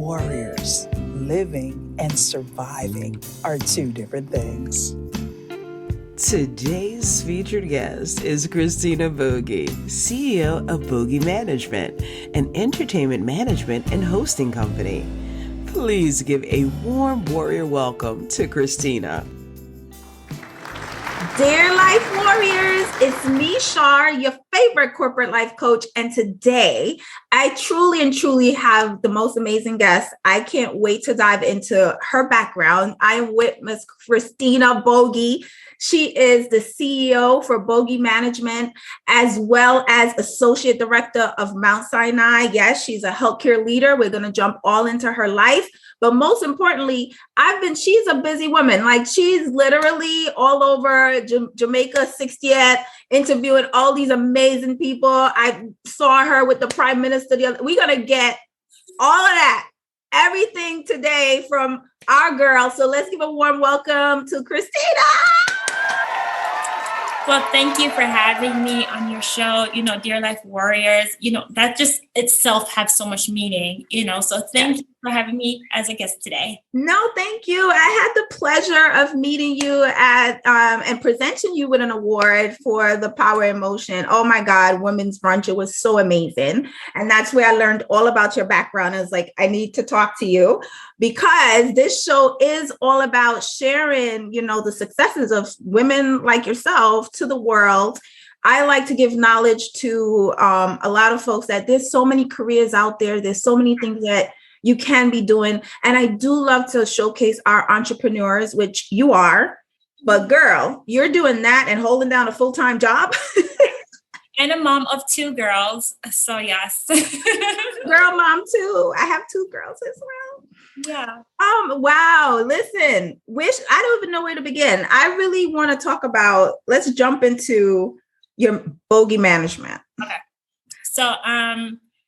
warriors. Living and surviving are two different things. Today's featured guest is Christina Vogee, CEO of Bogie Management, an entertainment management and hosting company. Please give a warm warrior welcome to Christina. Dear Life Warriors, it's me, Shar, your favorite corporate life coach. And today, I truly have the most amazing guest. I can't wait to dive into her background. I am with Miss Christina Vogee. She is the CEO for Bogie Management, as well as Associate Director of Mount Sinai. Yes, she's a healthcare leader. We're going to jump all into her life. But most importantly, she's a busy woman. Like, she's literally all over Jamaica 60th, interviewing all these amazing people. I saw her with the Prime Minister. We're going to get all of that, everything today from our girl. So let's give a warm welcome to Christina. Well, thank you for having me on your show. Dear Life Warriors, that just itself has so much meaning, so thank you for having me as a guest today. No, thank you. I had the pleasure of meeting you at and presenting you with an award for the Power in Motion. Oh my God, Women's Brunch. It was so amazing. And that's where I learned all about your background. I was like, I need to talk to you because this show is all about sharing, the successes of women like yourself to the world. I like to give knowledge to a lot of folks that there's so many careers out there. There's so many things that you can be doing. And I do love to showcase our entrepreneurs, which you are. But girl, you're doing that and holding down a full-time job. And a mom of two girls. So yes. Girl mom too. I have two girls as well. Yeah. Wow. Listen, I don't even know where to begin. I really want to talk about, let's jump into your Bogie Management. Okay. So,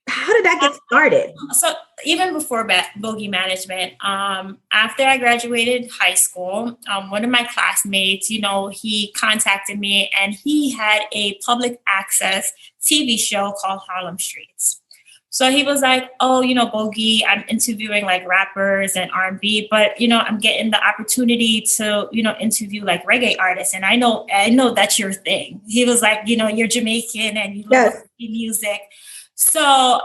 how did that get started? So even before Bogie Management, after I graduated high school, one of my classmates, he contacted me and he had a public access TV show called Harlem Streets. So he was like, oh, Bogie, I'm interviewing like rappers and R&B, but, I'm getting the opportunity to, interview like reggae artists. And I know that's your thing. He was like, you're Jamaican and you love music. So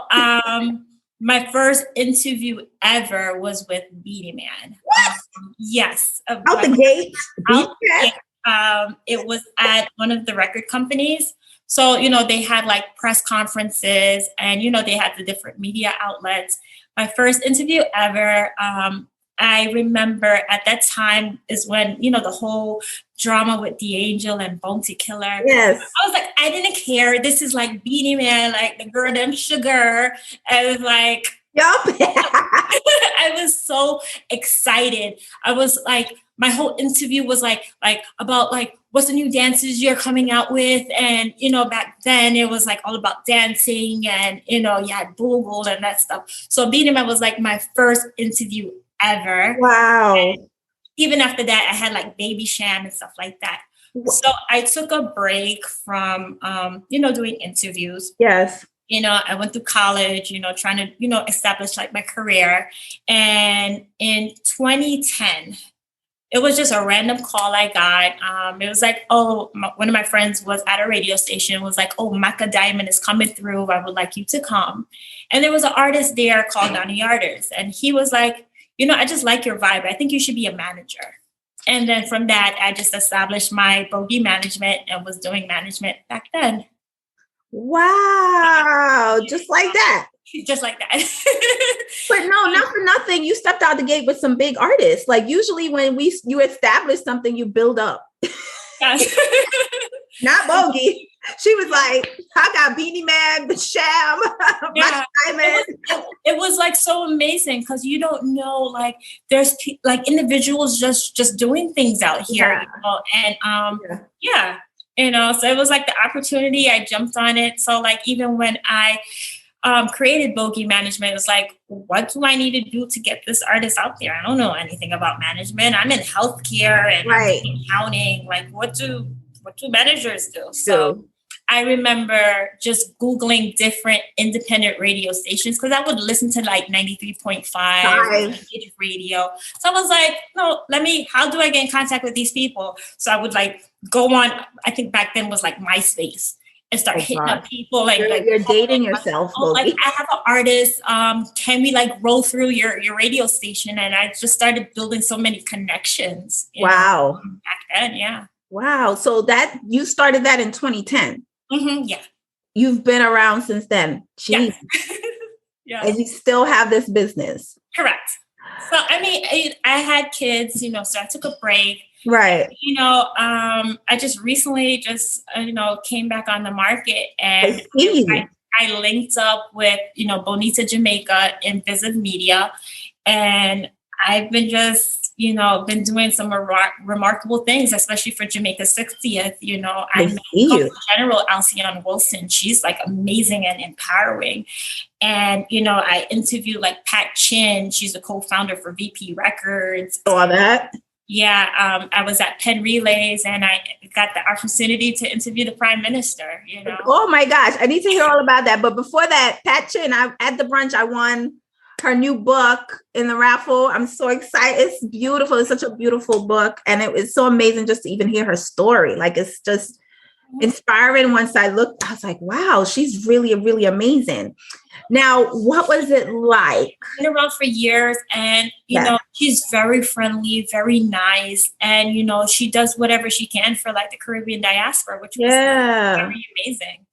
my first interview ever was with Beenie Man. What? Yes. Out the gate? It was at one of the record companies. So, they had like press conferences and, they had the different media outlets. My first interview ever, I remember at that time is when, the whole drama with D'Angel and Bounty Killer. Yes. I was like, I didn't care. This is like Beenie Man, like the girl named Sugar. I was like, yup. I was so excited. I was like, my whole interview was like about like, what's the new dances you're coming out with? And, back then it was like all about dancing and, you had Boogle and that stuff. So Beenie Man was like my first interview ever. Wow. And even after that, I had like Baby Cham and stuff like that. So I took a break from, doing interviews. Yes. I went to college, trying to, establish like my career. And in 2010, it was just a random call I got. It was like, one of my friends was at a radio station, was like, oh, Maca Diamond is coming through. I would like you to come. And there was an artist there called Donnie Artist. And he was like, I just like your vibe. I think you should be a manager. And then from that, I just established my Bogie Management and was doing management back then. Wow. Just like that. Just like that. But no, not for nothing. You stepped out the gate with some big artists. Like usually when you establish something, you build up. Not Bogie. She was like, I got Beenie Man, Cham, yeah. It was like so amazing because you don't know, like there's like individuals just doing things out here, and so it was like the opportunity. I jumped on it. So like even when I created Bogie Management, it was like, what do I need to do to get this artist out there? I don't know anything about management. I'm in healthcare and I'm in accounting. Like what do managers do? So I remember just Googling different independent radio stations because I would listen to like 93.5 radio. So I was like, no, how do I get in contact with these people? So I would like go on, I think back then was like MySpace, and start hitting up people like you're dating yourself. Like I have an artist. Can we like roll through your radio station? And I just started building so many connections. Wow. Back then, yeah. Wow. So that you started that in 2010. Yeah. You've been around since then. Jeez. Yeah. And you still have this business. Correct. So I mean, I had kids, so I took a break. Right. I just recently came back on the market, and I linked up with, Bonita Jamaica in Eviziv Media, and I've been been doing some remarkable things, especially for Jamaica's 60th. I met Consul General Alison Wilson. She's like amazing and empowering. And, I interviewed like Pat Chin. She's a co-founder for VP Records. All that. Yeah. I was at Penn Relays, and I got the opportunity to interview the Prime Minister, Oh my gosh. I need to hear all about that. But before that, Pat Chin, at the brunch, I won her new book in the raffle. I'm so excited. It's beautiful. It's such a beautiful book. And it was so amazing just to even hear her story. Like, it's just inspiring. Once I looked, I was like, wow, she's really, really amazing. Now, what was it like? Been around for years, and, she's very friendly, very nice. And, she does whatever she can for like the Caribbean diaspora, which was very amazing.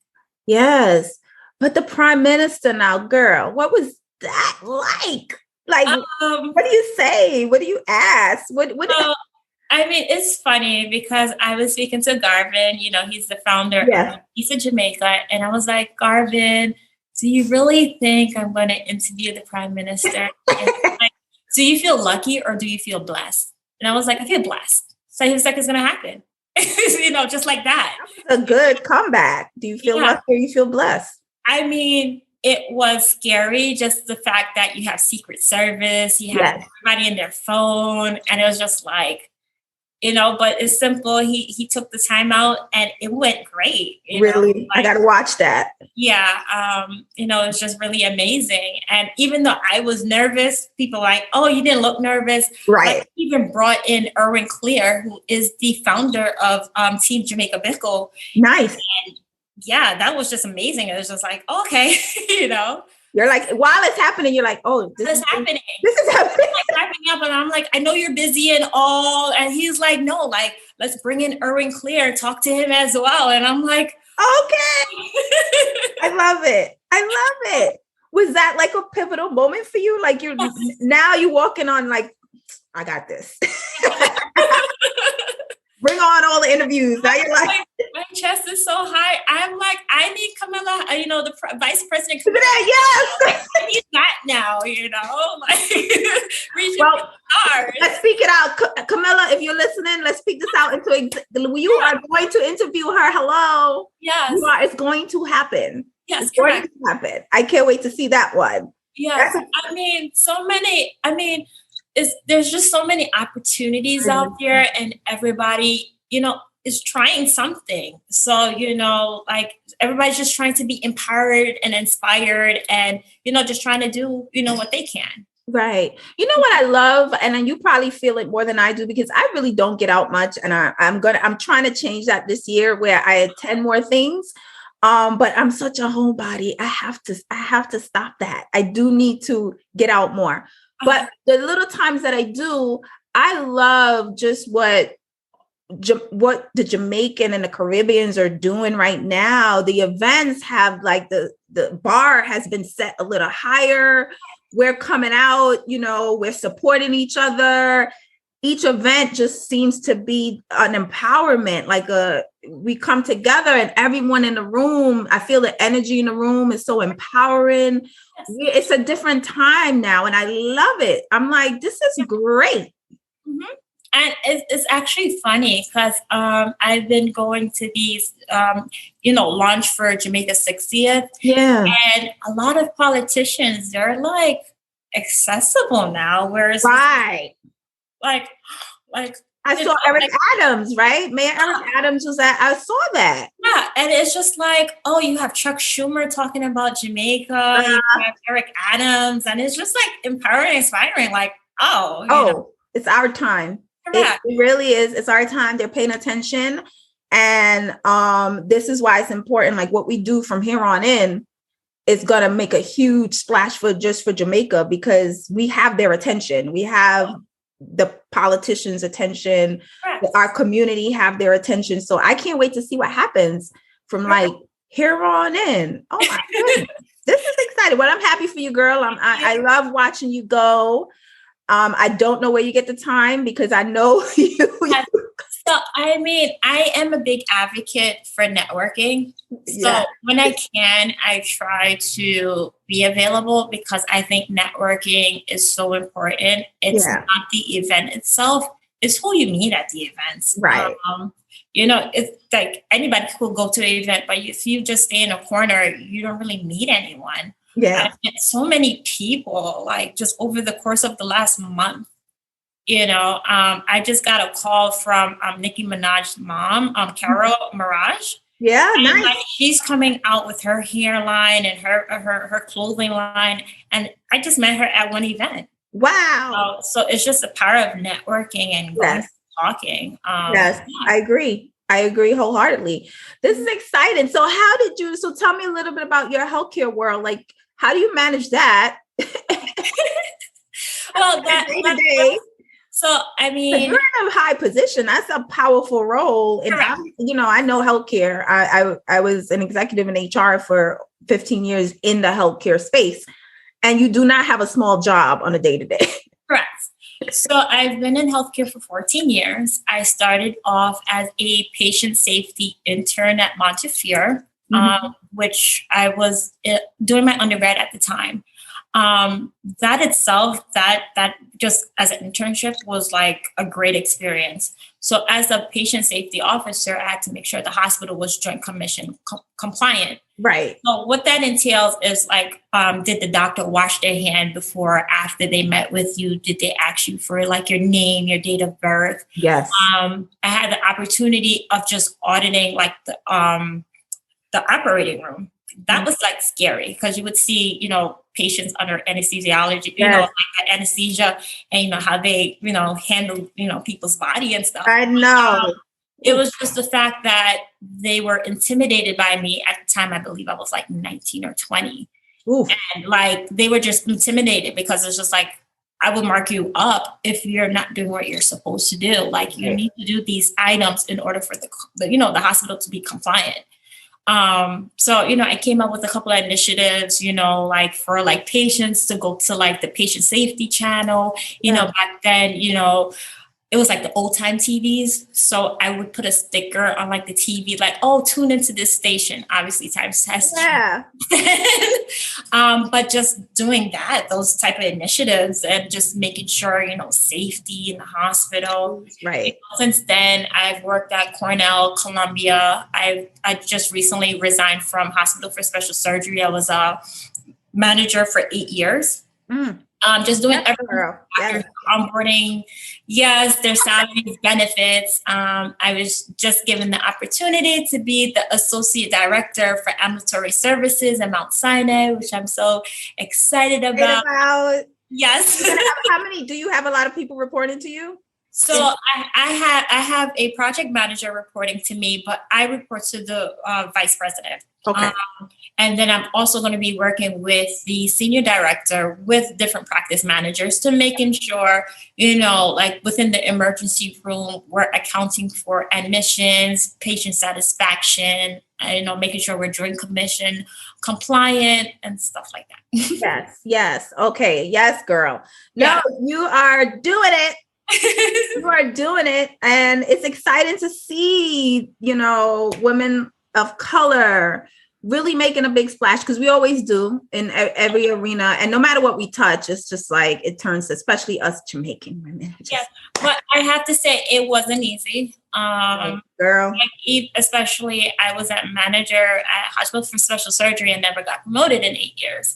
Yes. But the Prime Minister now, girl, what was that like? Like, what do you say? What do you ask? I mean, it's funny because I was speaking to Garvin, he's the founder of East Jamaica. And I was like, Garvin, do you really think I'm going to interview the Prime Minister? Like, do you feel lucky or do you feel blessed? And I was like, I feel blessed. So he was like, it's going to happen. Just like that. That's a good comeback. Do you feel lucky or you feel blessed? I mean, it was scary, just the fact that you have Secret Service, you have everybody in their phone, and it was just like, but it's simple. He took the time out, and it went great. Really? I got to watch that. Yeah. It was just really amazing. And even though I was nervous, people were like, oh, you didn't look nervous. Right. I even brought in Erwin Clear, who is the founder of Team Jamaica Bickle. Nice. And yeah, that was just amazing. It was just like, okay, You're like, while it's happening, you're like, oh, this is happening. This is happening. Like wrapping up, and I'm like, I know you're busy and all. And he's like, no, like, let's bring in Erwin Clear, talk to him as well. And I'm like, okay. I love it. Was that like a pivotal moment for you? Like now you're walking on like, I got this. Bring on all the interviews. Now you're like, my chest is so high. I'm like, I need Camilla, the vice president. Yes. I need that now, like reaching stars. Let's speak it out. Camilla, if you're listening, let's speak this out you are going to interview her. Hello. Yes. It's going to happen. Yes, it's going to happen. I can't wait to see that one. Yes. There's just so many opportunities out there, and everybody, is trying something. So, like everybody's just trying to be empowered and inspired and, just trying to do, what they can. Right. You know what I love, and you probably feel it more than I do because I really don't get out much, and I'm trying to change that this year where I attend more things. But I'm such a homebody. I have to stop that. I do need to get out more. But the little times that I do, I love just what the Jamaican and the Caribbeans are doing right now. The events have like the bar has been set a little higher. We're coming out, we're supporting each other. Each event just seems to be an empowerment, like we come together and everyone in the room, I feel the energy in the room is so empowering. Yes. It's a different time now and I love it. I'm like, this is great. Mm-hmm. And it's actually funny because I've been going to these, launch for Jamaica's 60th. Yeah. And a lot of politicians, they're like accessible now. Whereas like I saw Eric Adams, right? Mayor Eric Adams was at, I saw that. Yeah, Yeah, and it's just like, oh, you have Chuck Schumer talking about Jamaica, you have Eric Adams, and it's just like empowering, inspiring. Like, it's our time. It really is. It's our time. They're paying attention, and this is why it's important. Like what we do from here on in is gonna make a huge splash for Jamaica, because we have their attention. We have the politicians' attention. Our community have their attention. So I can't wait to see what happens from like here on in. Oh my goodness. This is exciting. Well, I'm happy for you, girl. I love watching you go. I don't know where you get the time, because I know you. So, I mean, I am a big advocate for networking. So when I can, I try to be available, because I think networking is so important. It's not the event itself. It's who you meet at the events. Right. It's like anybody could go to an event, but if you just stay in a corner, you don't really meet anyone. Yeah. I've met so many people, like just over the course of the last month. I just got a call from Nicki Minaj's mom, Carol Maraj. Yeah, and, nice. Like, she's coming out with her hairline and her clothing line, and I just met her at one event. Wow! So it's just the power of networking and talking. I agree. I agree wholeheartedly. This is exciting. So so tell me a little bit about your healthcare world. Like, how do you manage that? Well, day-to-day. So, I mean, you're in a high position. That's a powerful role. And I know healthcare. I was an executive in HR for 15 years in the healthcare space. And you do not have a small job on a day-to-day. Correct. So I've been in healthcare for 14 years. I started off as a patient safety intern at Montefiore, which I was doing my undergrad at the time. That itself, that just as an internship was like a great experience. So as a patient safety officer, I had to make sure the hospital was Joint Commission compliant. Right. So what that entails is like, did the doctor wash their hand before or after they met with you? Did they ask you for like your name, your date of birth? Yes. I had the opportunity of just auditing like the operating room. That was like scary, because you would see, patients under anesthesiology, like anesthesia, and how they, handle, people's body and stuff. I know. It was just the fact that they were intimidated by me at the time. I believe I was like 19 or 20. Oof. And like, they were just intimidated, because it's just like, I would mark you up if you're not doing what you're supposed to do. Like, you need to do these items in order for the hospital to be compliant. So, I came up with a couple of initiatives, like for like patients to go to like the patient safety channel, back then, it was like the old time TVs. So I would put a sticker on like the TV, like, oh, tune into this station, obviously times test. Yeah. But just doing those type of initiatives and just making sure, safety in the hospital. Right. Since then, I've worked at Cornell, Columbia. I just recently resigned from Hospital for Special Surgery. I was a manager for 8 years. Just doing everything, onboarding. Yes, their salaries, benefits. I was just given the opportunity to be the associate director for ambulatory services at Mount Sinai, which I'm so excited about. Yes. Do you have a lot of people reporting to you? So I have a project manager reporting to me, but I report to the vice president. Okay. And then I'm also going to be working with the senior director with different practice managers to making sure, like within the emergency room, we're accounting for admissions, patient satisfaction, making sure we're Joint Commission compliant and stuff like that. Yes. Okay. Yes, girl. No, you are doing it. You are doing it. And it's exciting to see, women of color really making a big splash, because we always do in every arena. And no matter what we touch, it's just like it turns, especially us Jamaican women. Yes, but I have to say it wasn't easy. Girl. Especially I was a manager at Hospital for Special Surgery and never got promoted in 8 years.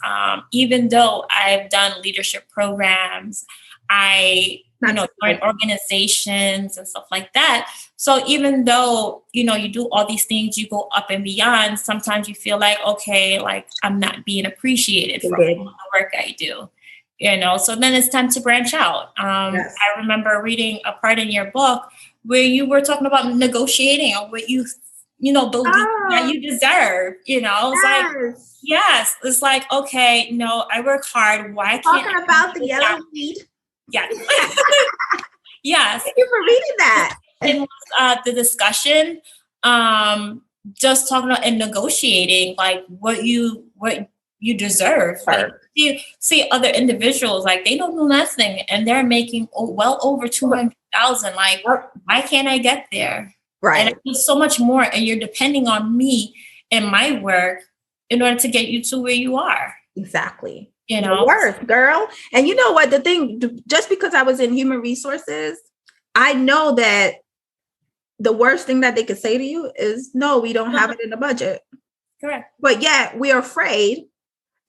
Even though I've done leadership programs, I join organizations and stuff like that. So even though, you do all these things, you go up and beyond, sometimes you feel like, okay, like I'm not being appreciated for all the work I do, so then it's time to branch out. I remember reading a part in your book where you were talking about negotiating on what you believe that you deserve, it's like, yes, it's like, okay, no, I work hard. Why can't talking about the yellow weed? Yes. Yes. Thank you for reading that. In the discussion, just talking about and negotiating, like what you deserve. Like, you see other individuals, like they don't do nothing and they're making well over 200,000. Like, why can't I get there? Right. And I do so much more, and you're depending on me and my work in order to get you to where you are. Exactly. Worth, girl. And you know what? The thing, just because I was in human resources, I know that the worst thing that they could say to you is, no, we don't have it in the budget. Correct. But yet we are afraid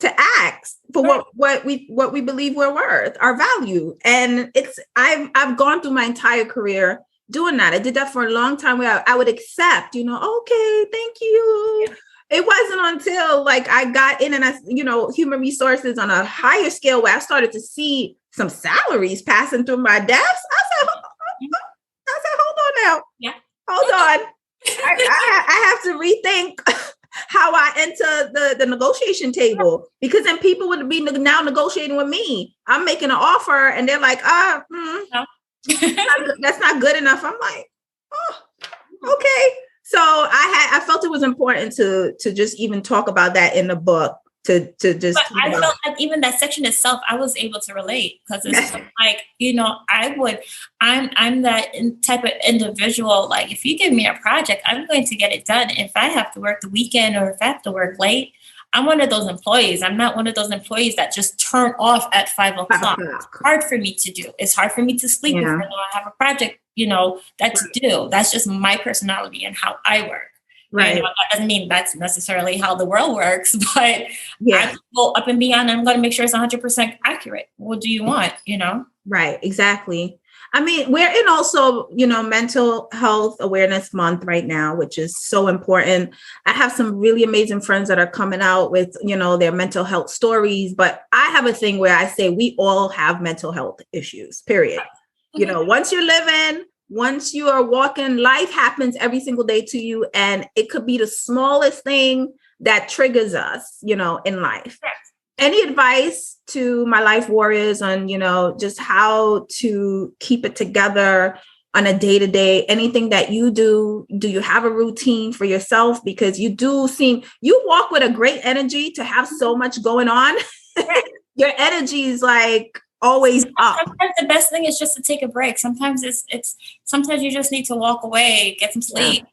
to ask for what we believe we're worth, our value. And I've gone through my entire career doing that. I did that for a long time where I would accept, okay, thank you. Yeah. It wasn't until like I got in and human resources on a higher scale where I started to see some salaries passing through my desk. I said, hold on now. Yeah. Hold on. I have to rethink how I enter the negotiation table, because then people would be now negotiating with me. I'm making an offer and they're like, no. That's not good enough. I'm like, oh, okay. So I felt it was important to just even talk about that in the book. To just. But I felt like even that section itself, I was able to relate, because it's like, I'm that type of individual. Like, if you give me a project, I'm going to get it done. If I have to work the weekend or if I have to work late, I'm one of those employees. I'm not one of those employees that just turn off at 5 o'clock. It's hard for me to do. It's hard for me to sleep if I know I have a project, that's due. That's just my personality and how I work. Right. That doesn't mean that's necessarily how the world works, but I go up and beyond. I'm going to make sure it's 100% accurate. What do you want? Right. Exactly. I mean, we're in also, Mental Health Awareness Month right now, which is so important. I have some really amazing friends that are coming out with, their mental health stories. But I have a thing where I say we all have mental health issues, period. Once you're living, once you are walking, life happens every single day to you. And it could be the smallest thing that triggers us, in life. Any advice to my life warriors on, just how to keep it together on a day-to-day, anything that you do you have a routine for yourself? Because you walk with a great energy to have so much going on. Your energy is like always up. Sometimes the best thing is just to take a break. Sometimes sometimes you just need to walk away, get some sleep.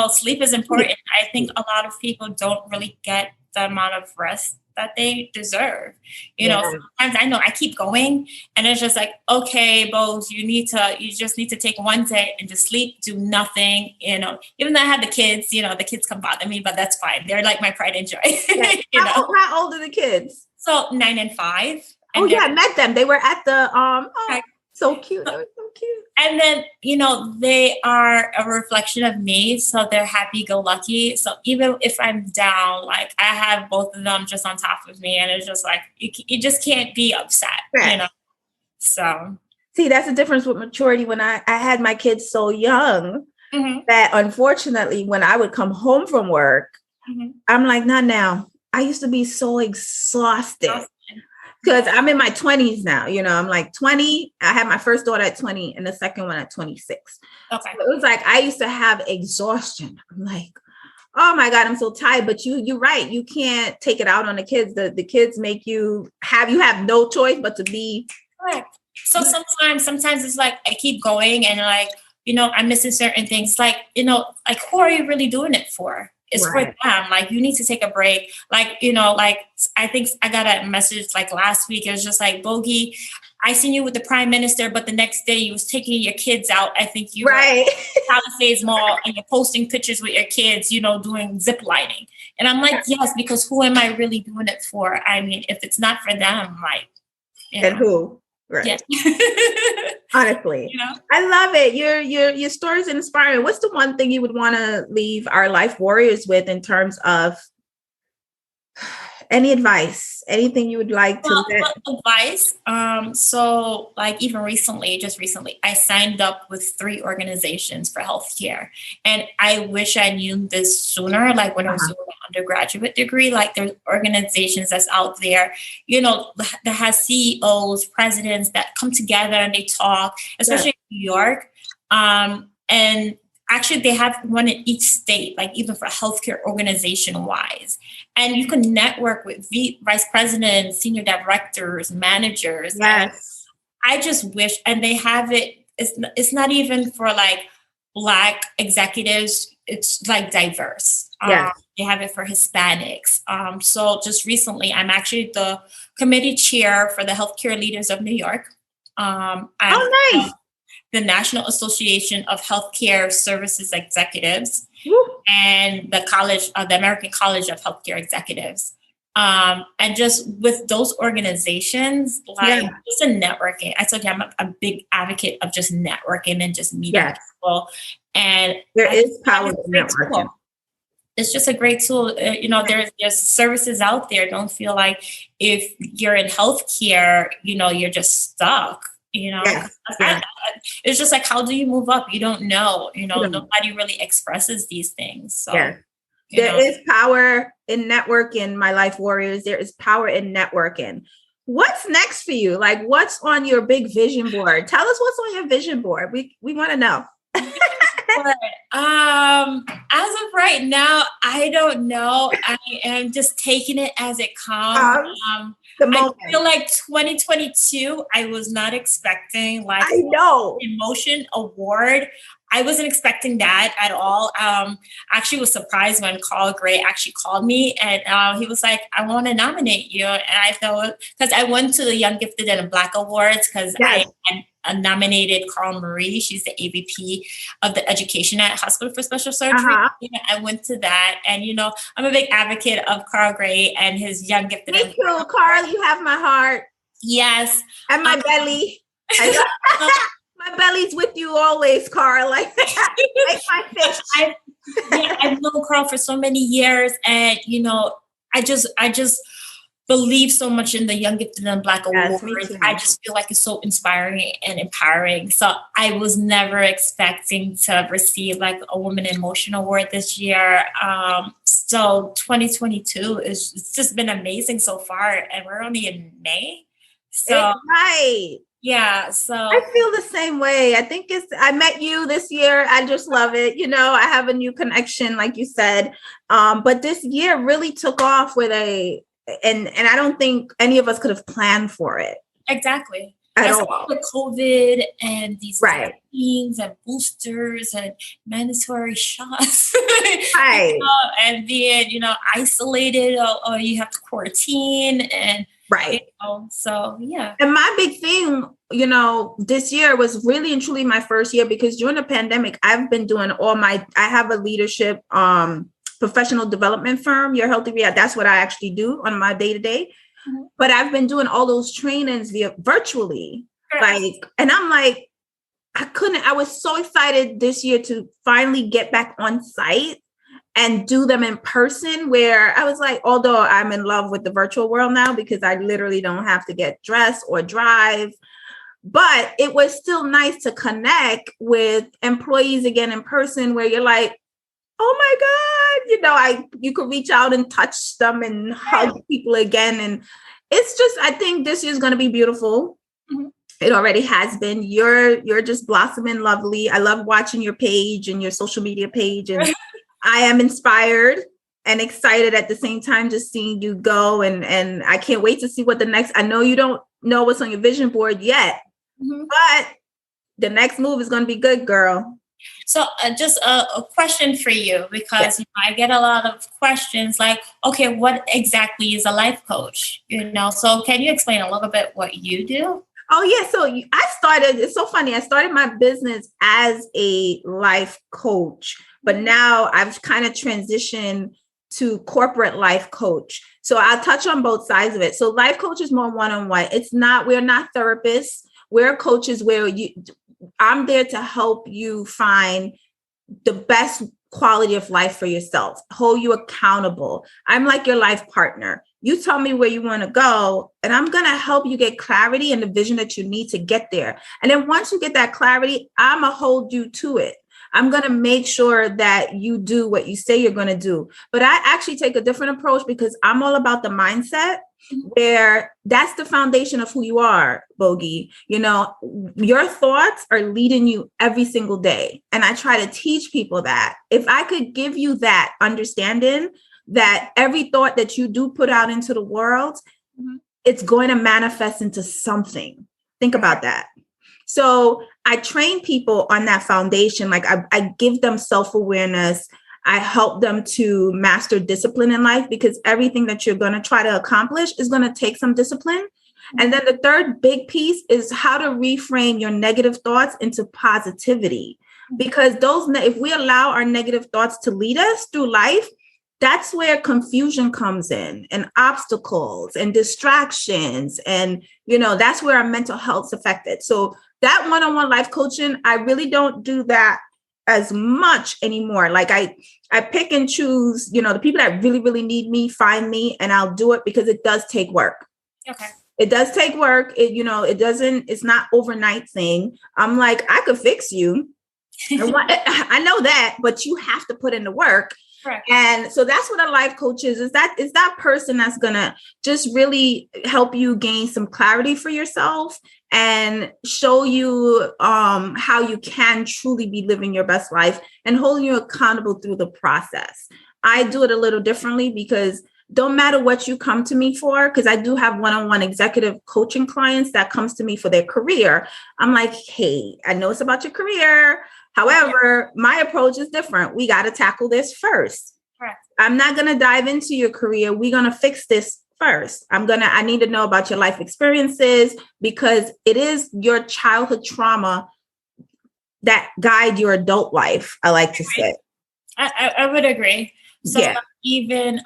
Sleep is important. I think a lot of people don't really get the amount of rest that they deserve. Sometimes I know I keep going and it's just like, okay, Bose, you just need to take one day and just sleep, do nothing, even though I have the kids, the kids come bother me, but that's fine. They're like my pride and joy. How old are the kids? So 9 and 5. And I met them. They were at the, so cute. They were so cute. And then, they are a reflection of me. So they're happy-go-lucky. So even if I'm down, like I have both of them just on top of me. And it's just like, you just can't be upset, So. See, that's the difference with maturity. When I had my kids so young that unfortunately, when I would come home from work, I'm like, not now. I used to be so exhausted. Because I'm in my 20s now, I'm like 20. I had my first daughter at 20 and the second one at 26. Okay. So it was like, I used to have exhaustion. I'm like, oh my God, I'm so tired. But you're right. You can't take it out on the kids. The kids make you have no choice but to be. Correct. So sometimes it's like, I keep going and like, I'm missing certain things. Like, like who are you really doing it for? It's for them. Like, you need to take a break. Like, like I think I got a message like last week. It was just like, Bogie, I seen you with the prime minister, but the next day you was taking your kids out. I think you were at Palisades Mall and you're posting pictures with your kids, doing zip lining. And I'm like, yes, because who am I really doing it for? I mean, if it's not for them, like, and who? Right. Yeah. Honestly, You know? I love it. Your story is inspiring. What's the one thing you would want to leave our life warriors with in terms of any advice, anything you would like to let? Advice. So like even just recently, I signed up with 3 organizations for healthcare. And I wish I knew this sooner, like when I was doing my undergraduate degree. Like there's organizations that's out there, that has CEOs, presidents that come together and they talk, especially in New York. And actually, they have one in each state, like even for healthcare organization wise. And you can network with vice presidents, senior directors, managers. Yes. I just wish, and they have it. It's not even for like Black executives. It's like diverse. They have it for Hispanics. So just recently, I'm actually the committee chair for the Healthcare Leaders of New York. Nice. The National Association of Healthcare Services Executives, and the American College of Healthcare Executives. And just with those organizations, just a networking. I told you I'm a big advocate of just networking and just meeting people. And there is power in networking. It's just a great tool. There's services out there. Don't feel like if you're in healthcare, you're just stuck. It's just like, how do you move up? You don't know. Nobody really expresses these things. So there is power in networking, my life warriors. There is power in networking. What's next for you? Like, what's on your big vision board? Tell us what's on your vision board. We want to know. As of right now, I don't know. I am just taking it as it comes. I feel like 2022, I was not expecting Emotion Award. I wasn't expecting that at all. Actually was surprised when Carl Gray actually called me and he was like, I want to nominate you. And I thought, because I went to the Young Gifted and Black Awards because I nominated Carl Marie. She's the AVP of the Education at Hospital for Special Surgery. I went to that. And, I'm a big advocate of Carl Gray and his Young Gifted. Me too, Carl. You have my heart. Yes. And my belly. My belly's with you always, Carl. Like my fish. I've known Carl for so many years. And, I just believe so much in the Young Gifted and Black Awards. I just feel like it's so inspiring and empowering. So I was never expecting to receive like a Woman in Motion Award this year. So 2022 it's just been amazing so far. And we're only in May. So yeah, so I feel the same way. I think I met you this year. I just love it. I have a new connection, like you said. But this year really took off with and I don't think any of us could have planned for it. Exactly. At all. With COVID and these vaccines and boosters and mandatory shots. And being, isolated or you have to quarantine and so yeah. And my big thing, this year was really and truly my first year because during the pandemic, I've been doing I have a leadership professional development firm, Your Healthy Reality. That's what I actually do on my day-to-day. Mm-hmm. But I've been doing all those trainings virtually. And I'm like, I was so excited this year to finally get back on site and do them in person, where I was like, although I'm in love with the virtual world now because I literally don't have to get dressed or drive, but it was still nice to connect with employees again in person where you're like, oh my God, you could reach out and touch them and hug people again. And it's just, I think this year's going to be beautiful. Mm-hmm. It already has been. You're just blossoming lovely. I love watching your page and your social media page. And I am inspired and excited at the same time, just seeing you go. And I can't wait to see what I know you don't know what's on your vision board yet, but the next move is going to be good, girl. So just a question for you, because I get a lot of questions like, okay, what exactly is a life coach? So can you explain a little bit what you do? Oh, yeah. So it's so funny. I started my business as a life coach, but now I've kind of transitioned to corporate life coach. So I'll touch on both sides of it. So life coach is more one-on-one. We're not therapists. we're coaches where I'm there to help you find the best quality of life for yourself, hold you accountable. I'm like your life partner. You tell me where you want to go, and I'm going to help you get clarity and the vision that you need to get there. And then once you get that clarity, I'm going to hold you to it. I'm going to make sure that you do what you say you're going to do. But I actually take a different approach because I'm all about the mindset, where that's the foundation of who you are, Bogie. You know, your thoughts are leading you every single day. And I try to teach people that if I could give you that understanding, that every thought that you do put out into the world, it's going to manifest into something. Think about that. So I train people on that foundation. Like I give them self-awareness. I help them to master discipline in life, because everything that you're going to try to accomplish is going to take some discipline. And then the third big piece is how to reframe your negative thoughts into positivity, because if we allow our negative thoughts to lead us through life, that's where confusion comes in, and obstacles and distractions. And, you know, that's where our mental health's affected. So that one-on-one life coaching, I really don't do that as much anymore. Like I pick and choose, you know, the people that really, really need me, find me, and I'll do it, because it does take work. Okay. It does take work. It's not overnight thing. I'm like, I could fix you. I know that, but you have to put in the work. Correct. And so that's what a life coach is that person that's going to just really help you gain some clarity for yourself and show you how you can truly be living your best life and holding you accountable through the process. I do it a little differently, because don't matter what you come to me for, because I do have one-on-one executive coaching clients that comes to me for their career. I'm like, hey, I know it's about your career. However, my approach is different. We got to tackle this first. Correct. I'm not going to dive into your career. We're going to fix this first. I need to know about your life experiences, because it is your childhood trauma that guide your adult life, I like to say. I would agree. So yeah. Even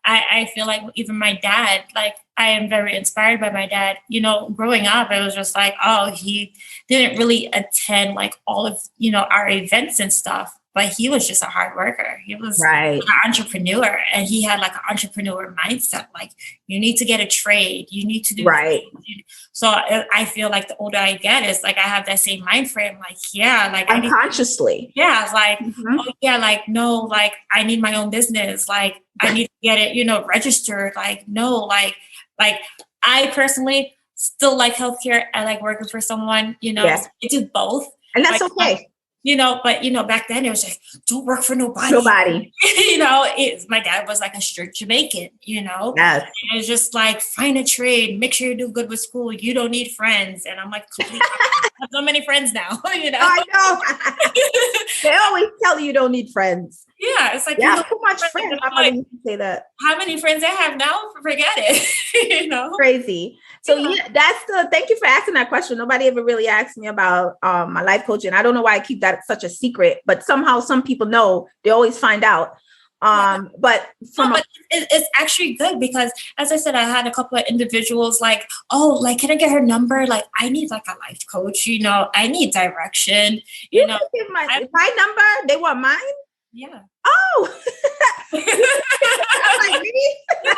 I feel like even my dad, like I am very inspired by my dad. You know, growing up, it was just like, oh, he didn't really attend like all of, you know, our events and stuff, but he was just a hard worker. He was right. an entrepreneur, and he had like an entrepreneur mindset. Like, you need to get a trade. You need to do right. things. So I feel like the older I get, it's like I have that same mind frame. Like, yeah, like unconsciously. It's like, oh yeah, like no, like I need my own business. Like I need to get it, you know, registered. Like no, like I personally still like healthcare. I like working for someone. You know, yeah. So I do both, and that's okay. You know, but, you know, back then it was like, don't work for nobody. You know, my dad was like a strict Jamaican, you know. Yes. And it was just like, find a trade, make sure you do good with school. You don't need friends. And I'm like, I have so many friends now, you know. I know. They always tell you don't need friends. Yeah, it's like, yeah, too much friends. My mother used to say that. How many friends I have now? Forget it. You know, crazy. So yeah, thank you for asking that question. Nobody ever really asked me about my life coaching. I don't know why I keep that such a secret, but somehow some people know. They always find out. But it's actually good, because as I said, I had a couple of individuals like, oh, like, can I get her number? Like, I need like a life coach, you know, I need direction. You know, give my number. They want mine. Yeah. Oh, like me? Yeah.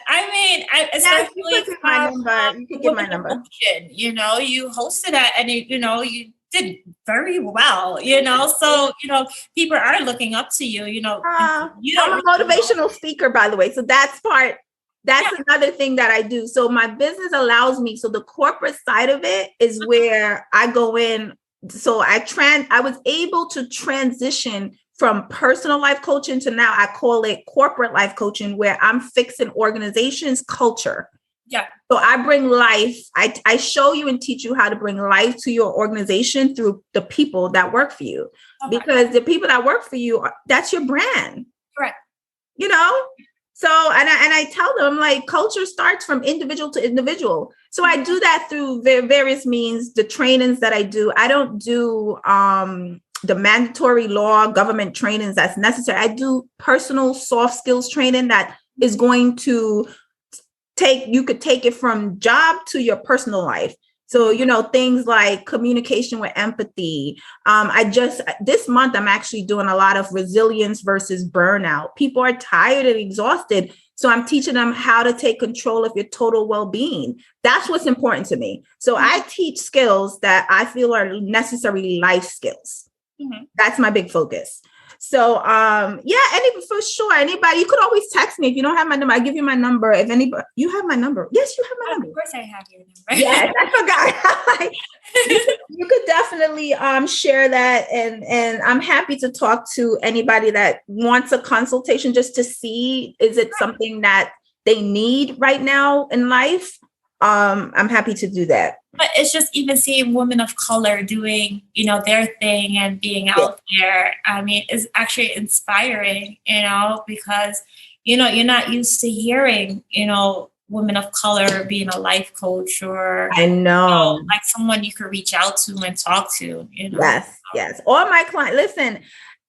I mean, especially you could get my number. You know, you hosted it, and you know, you did very well. You know, so you know, people are looking up to you. You know, I'm a motivational speaker, by the way. So that's another thing that I do. So my business allows me. So the corporate side of it is where I go in. So I was able to transition from personal life coaching to now I call it corporate life coaching, where I'm fixing organizations' culture. Yeah. So I bring life. I show you and teach you how to bring life to your organization through the people that work for you. Okay. Because the people that work for you, that's your brand. Correct. You know? So, and I tell them, like, culture starts from individual to individual. So I do that through various means, the trainings that I do. I don't do the mandatory law government trainings that's necessary. I do personal soft skills training that is going to could take it from job to your personal life. So, things like communication with empathy. This month, I'm actually doing a lot of resilience versus burnout. People are tired and exhausted. So I'm teaching them how to take control of your total well-being. That's what's important to me. So I teach skills that I feel are necessary life skills. Mm-hmm. That's my big focus. So, for sure, anybody, you could always text me if you don't have my number. I give you my number. If anybody, you have my number. Yes, you have my number. Of course I have your number. Yes, I forgot. You could definitely share that. And I'm happy to talk to anybody that wants a consultation just to see, is it something that they need right now in life? I'm happy to do that. But it's just even seeing women of color doing, their thing and being out there. I mean, it's actually inspiring, because, you're not used to hearing, women of color being a life coach or I know like someone you could reach out to and talk to. Yes. All my clients,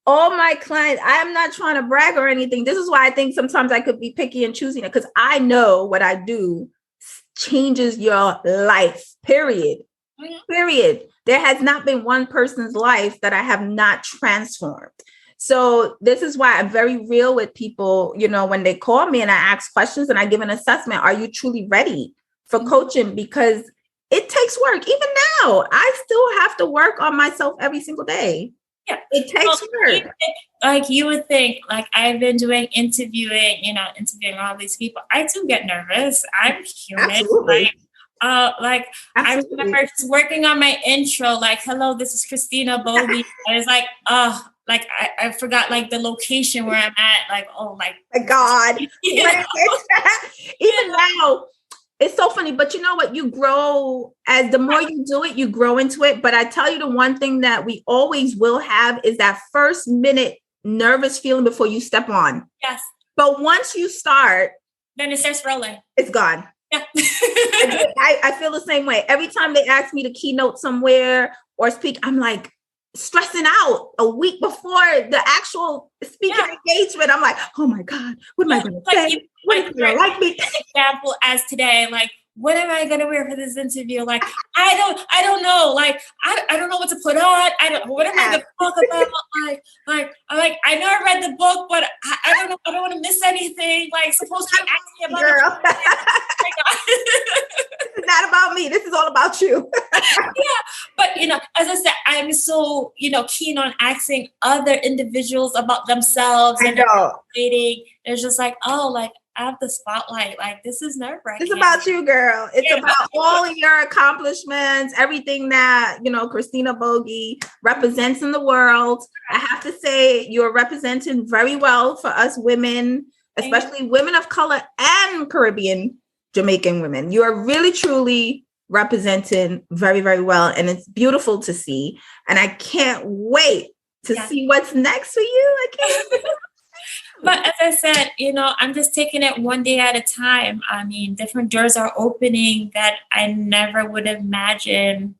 I am not trying to brag or anything. This is why I think sometimes I could be picky and choosing it, because I know what I do changes your life, period. There has not been one person's life that I have not transformed. So this is why I'm very real with people, when they call me and I ask questions and I give an assessment, are you truly ready for coaching? Because it takes work. Even now, I still have to work on myself every single day. Yeah, it takes work. Like you would think, like I've been doing interviewing all these people. I do get nervous. I'm human. Absolutely. I remember just working on my intro, like, hello, this is Christina Vogee. And it's like, I forgot like the location where I'm at. Like, oh my God. Even now, it's so funny, but you know what? You grow as the more you do it, you grow into it. But I tell you, the one thing that we always will have is that first minute nervous feeling before you step on. Yes. But once you start, then it starts rolling. It's gone. Yeah. I feel the same way. Every time they ask me to keynote somewhere or speak, I'm like stressing out a week before the actual speaking engagement. I'm like, oh my God, what am I going to say? What is going to like me? Example as today, like, what am I going to wear for this interview? Like, I don't know. Like, I don't know what to put on. What am I going to talk about? I know I read the book, but I don't know. I don't want to miss anything. Like, suppose you ask me about Girl. It's not about me. This is all about you. Yeah. But, as I said, I'm so, keen on asking other individuals about themselves. I know. It's just like, I have the spotlight. Like, this is nerve-wracking. It's about you, girl. It's about all of your accomplishments, everything that, Christina Vogee represents in the world. I have to say you're representing very well for us women, especially women of color and Caribbean Jamaican women. You are really, truly representing very, very well. And it's beautiful to see. And I can't wait to see what's next for you. I can't But as I said, I'm just taking it one day at a time. I mean, different doors are opening that I never would have imagined.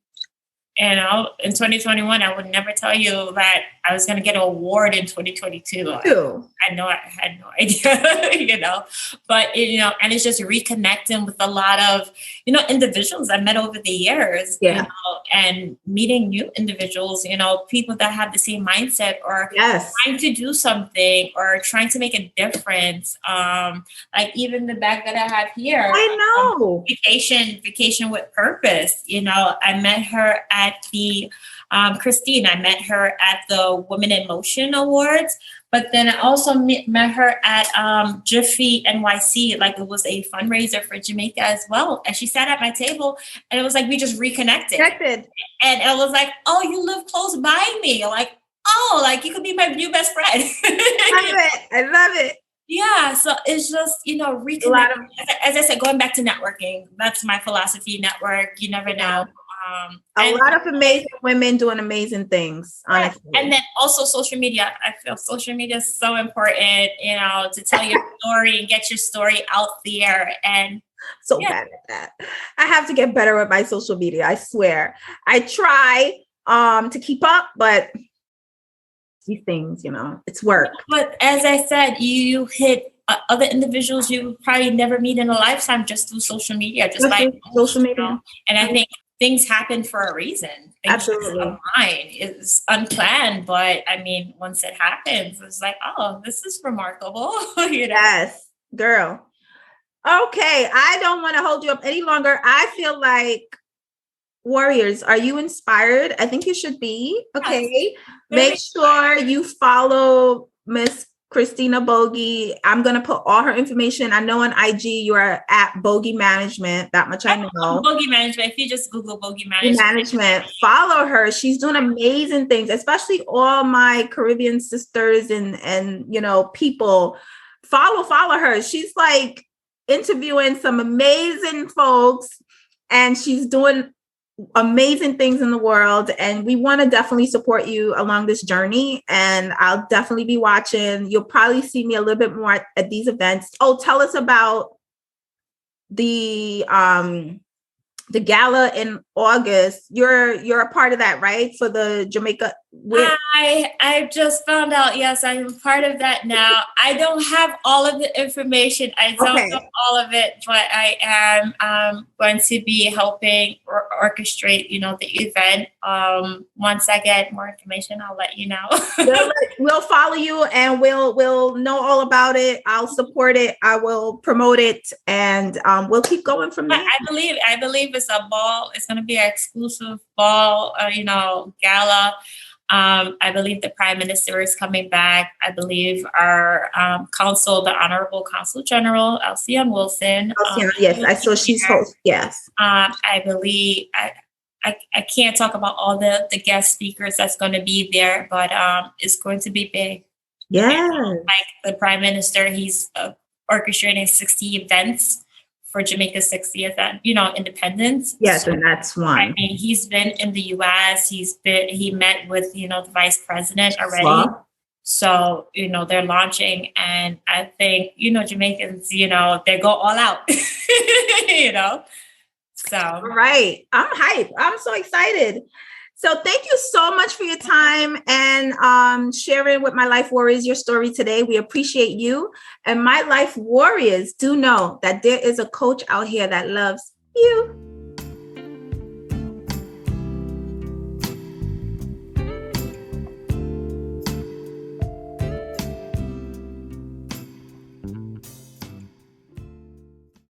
In 2021, I would never tell you that I was going to get an award in 2022. I know I had no idea, but, and it's just reconnecting with a lot of, individuals I met over the years, and meeting new individuals, people that have the same mindset or trying to do something or trying to make a difference. Like even the bag that I have here. I know. Vacation with purpose. I met her at the Christine. I met her at the Women in Motion Awards, but then I also met her at Jiffy NYC. Like it was a fundraiser for Jamaica as well. And she sat at my table and it was like, we just reconnected. And it was like, oh, you live close by me. Like, oh, like you could be my new best friend. I love it. Yeah. So it's just, reconnecting. As I said, going back to networking, that's my philosophy, network. You never know. A lot of amazing women doing amazing things, honestly. And then also social media. I feel social media is so important, to tell your story and get your story out there. And so bad at that. I have to get better at my social media. I swear. I try to keep up, but these things, it's work. But as I said, you hit other individuals you would probably never meet in a lifetime just through social media, just by social media. You know? And I think things happen for a reason. Absolutely. Online it's unplanned, but I mean, once it happens, it's like, oh, this is remarkable. You know? Yes, girl. Okay, I don't want to hold you up any longer. I feel like, warriors, are you inspired? I think you should be. Okay. Yes. Make sure you follow Miss Christina Vogee. I'm going to put all her information. I know on IG you are at Bogie Management. That much I know. Bogie Management. If you just Google Bogie Management. Follow her. She's doing amazing things, especially all my Caribbean sisters and you know, people. Follow her. She's like interviewing some amazing folks, and she's doing amazing things in the world, and we want to definitely support you along this journey, and I'll definitely be watching. You'll probably see me a little bit more at these events. Oh, tell us about the gala in August. You're a part of that, right? For the Jamaica. I just found out. Yes, I'm a part of that now. I don't have all of the information. I don't know all of it, but I am going to be helping orchestrate, you know, the event. Once I get more information, I'll let you know. We'll follow you, and we'll know all about it. I'll support it. I will promote it, and we'll keep going from there. I believe it's a ball. It's going to be an exclusive ball, you know, gala. I believe the Prime Minister is coming back. I believe our Consul, the Honourable Consul General Alison Wilson. Yes, I saw she's host. Yes. I believe I can't talk about all the guest speakers that's going to be there, but it's going to be big. Yeah. Like the Prime Minister, he's orchestrating 60 events for Jamaica's 60th, you know, independence. Yes, and that's one. I mean, he's been in the U.S. He met with, you know, the vice president already. Wow. So, you know, they're launching, and I think, you know, Jamaicans, you know, they go all out, you know. So. Right. I'm hyped. I'm so excited. So thank you so much for your time and sharing with My Life Warriors your story today. We appreciate you. And My Life Warriors, do know that there is a coach out here that loves you.